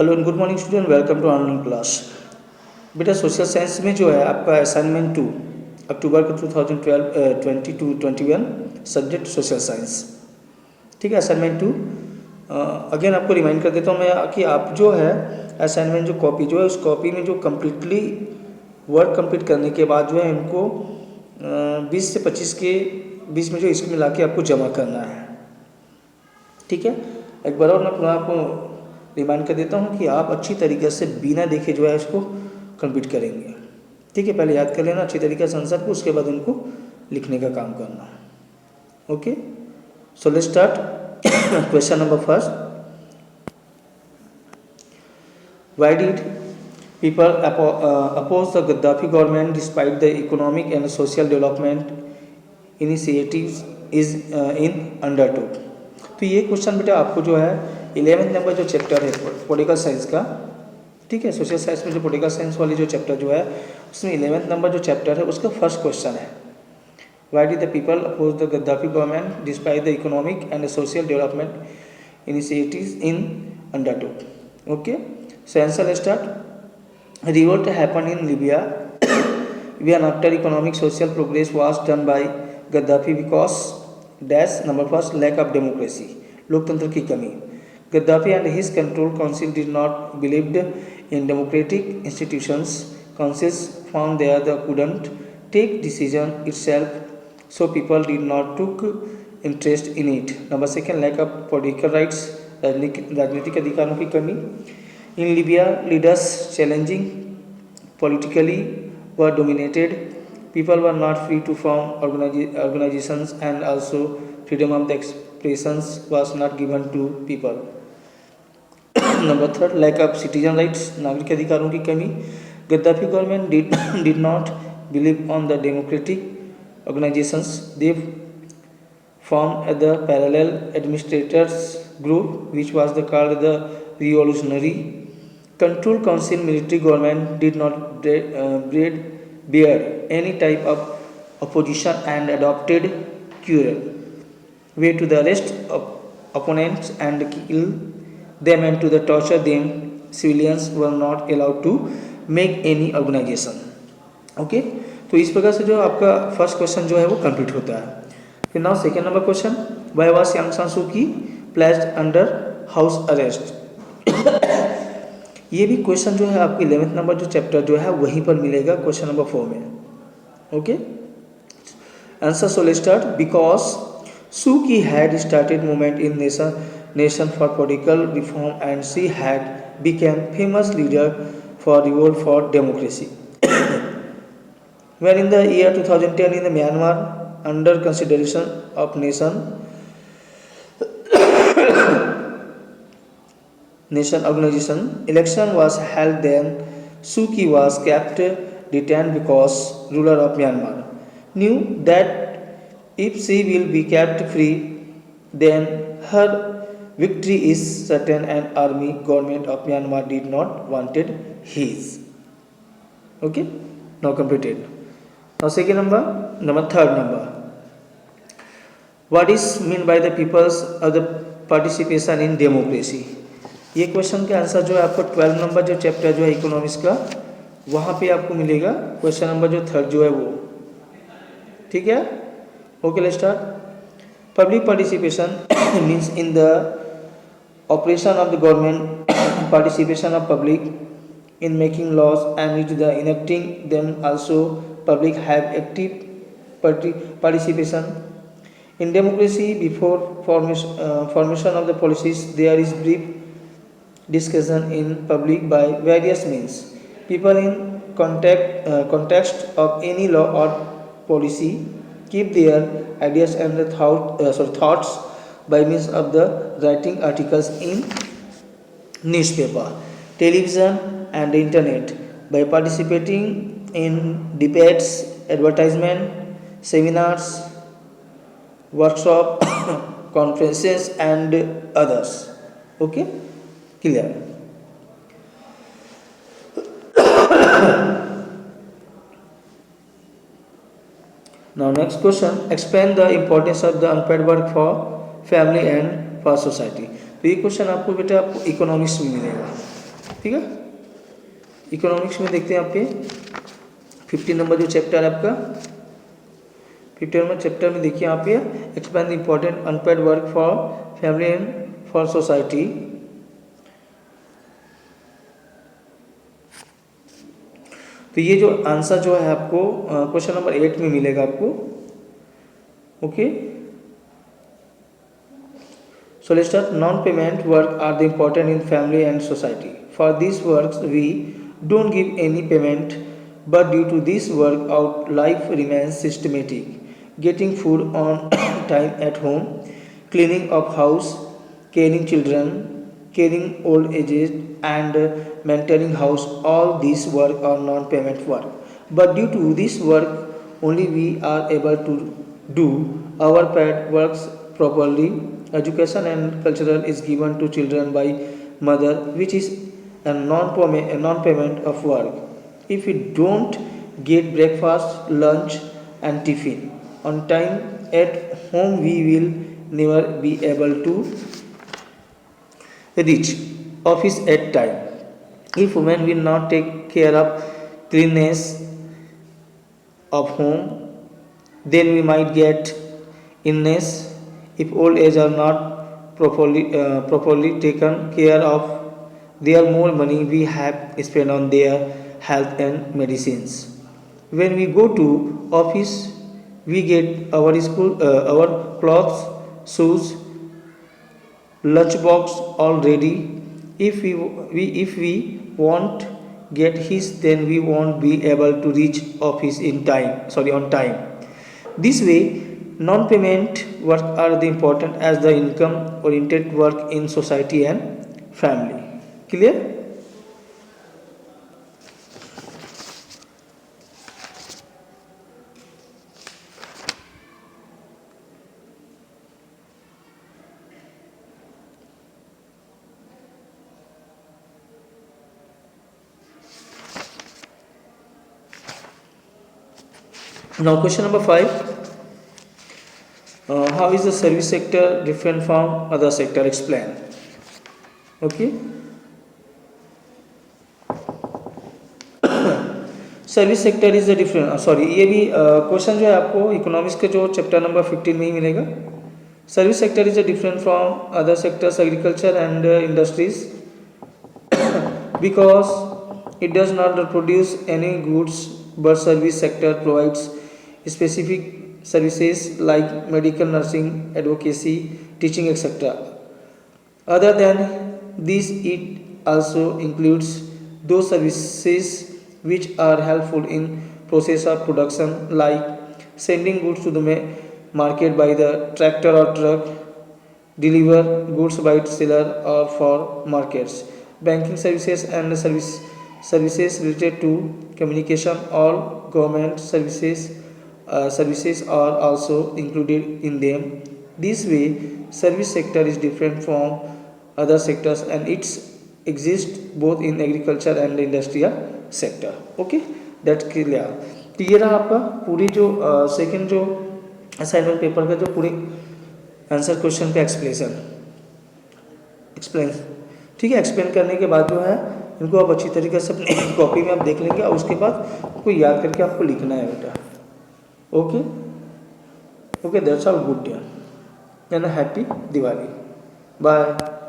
Hello and good morning student, welcome to online class. बेटा social science में जो है आपका असाइनमेंट 2 अक्टूबर का 2012 22-21 सब्जेक्ट सोशल साइंस। ठीक है, असाइनमेंट 2 अगेन आपको रिमाइंड कर देता हूँ मैं कि आप जो है असाइनमेंट जो कॉपी जो है उस कॉपी में जो कम्प्लीटली वर्क कंप्लीट करने के बाद जो है इनको 20 से 25 के बीच में जो इसको मिला के आपको जमा करना है। ठीक है, एक बार और मैं पुनः आपको रिमाइंड कर देता हूँ कि आप अच्छी तरीके से बिना देखे जो है इसको कंप्लीट करेंगे। ठीक है, पहले याद कर लेना अच्छी तरीके से आंसर को, उसके बाद उनको लिखने का काम करना। Okay, so let's start. Question number first, why did people oppose the Gaddafi government despite the economic and social development initiatives is in undertook? तो ये क्वेश्चन बेटा आपको जो है 11th नंबर जो चैप्टर है पॉलिटिकल साइंस का, ठीक है, सोशल साइंस में जो पॉलिटिकल साइंस वाली जो चैप्टर जो है उसमें 11th नंबर जो चैप्टर है उसका फर्स्ट क्वेश्चन है, why did the people oppose the Gaddafi government despite the economic and social development initiatives in undertook. Okay, so answer start. Revolt happen in Libya even after economic social progress was done by Gaddafi because dash number first lack of democracy, लोकतंत्र की कमी। Gaddafi and his control council did not believed in democratic institutions. Councils found they couldn't take decision itself, so people did not took interest in it. Number second, lack of political rights, राजनीतिक अधिकारों की कमी। In Libya, leaders challenging politically were dominated. People were not free to form organizations, and also freedom of the expressions was not given to people. Number third, lack of citizen rights, नागरिक अधिकारों की कमी। Gaddafi government did not believe on the democratic organizations. They formed the parallel administrators group, which was called the revolutionary control council. Military government did not bear any type of opposition and adopted cruel way to the arrest of opponents and kill them and to the torture them. Civilians were not allowed to make any organization. Okay, तो इस प्रकार से जो आपका first question जो है वो complete होता है। फिर now second number question, why was Aung San Suu की प्लेस्ड अंडर हाउस अरेस्ट। ये भी क्वेश्चन जो है आपकी 11th नंबर जो चैप्टर जो है वहीं पर मिलेगा क्वेश्चन नंबर 4 में। Okay, answer so let's start. Because Suu Kyi had started movement in nation for political reform and she had became famous leader for revolt for democracy. When in the year 2010 in the Myanmar under consideration of nation organization election was held, then Suu Kyi was kept detained because ruler of Myanmar knew that if she will be kept free, then her victory is certain, and army government of Myanmar did not wanted his. Okay, now completed. Now second number third number, what is mean by the people's of the participation in democracy। ये question का answer जो है आपको 12 number जो chapter जो है economics का वहाँ पे आपको मिलेगा क्वेश्चन नंबर जो थर्ड जो है वो। ठीक है, okay let's start. Public participation means in the operation of the government, participation of public in making laws and in the enacting them. Also public have active participation in democracy. Before formation of the policies, there is brief discussion in public by various means. People in context of any law or policy keep their ideas and thoughts by means of the writing articles in newspaper, television and the internet, by participating in debates, advertisement, seminars, workshop, conferences and others. Okay, clear? Now next question, explain the importance of the unpaid work for family and for society। तो ये question आपको बेटा आपको economics में मिलेगा। ठीक है। Economics में देखते हैं आपके 15 नंबर जो चैप्टर है आपका 15 नंबर चैप्टर में देखिए आप ये explain the important unpaid work for family and for society. तो ये जो आंसर जो है आपको क्वेश्चन नंबर 8 में मिलेगा आपको। Okay, so let's start. Non-payment work are the important in family and society. For these works we don't give any payment, but due to this work our life remains systematic. Getting food on time at home, cleaning of house, caring children, caring old ages, and maintaining house, all these work are non-payment work. But due to this work only we are able to do our paid works properly. Education and cultural is given to children by mother, which is a non-payment of work. If we don't get breakfast, lunch, and tiffin on time at home, we will never be able to reach office at time. If women will not take care of cleanliness of home, then we might get illness. If old age are not properly taken care of, there more money we have spent on their health and medicines. When we go to office, we get our clothes, shoes, lunchbox all ready. If we won't get his, then we won't be able to reach office on time. This way, non-payment work are the important as the income-oriented work in society and family. Clear? Now, question number 5. How is the service sector different from other sector? Explain. Okay. Service sector is the different sorry ये भी question जो है आपको economics के जो chapter number 15 में ही मिलेगा. Service sector is different from other sectors agriculture and industries because it does not produce any goods, but service sector provides specific services like medical, nursing, advocacy, teaching, etc. Other than this, it also includes those services which are helpful in process of production, like sending goods to the market by the tractor or truck, deliver goods by seller or for markets. Banking services and services related to communication, all government services are also included in them. This way, service sector is different from other sectors and it exists both in agriculture and industrial sector. Okay, that's clear. तो ये रहा आपका पूरी जो second जो assignment paper का जो पूरी आंसर क्वेश्चन का एक्सप्लेन ठीक है. एक्सप्लेन करने के बाद जो है इनको आप अच्छी तरीके से अपनी कॉपी में आप देख लेंगे और उसके बाद आपको याद करके आपको लिखना है बेटा. Okay okay, that's all. Good day and happy Diwali. Bye.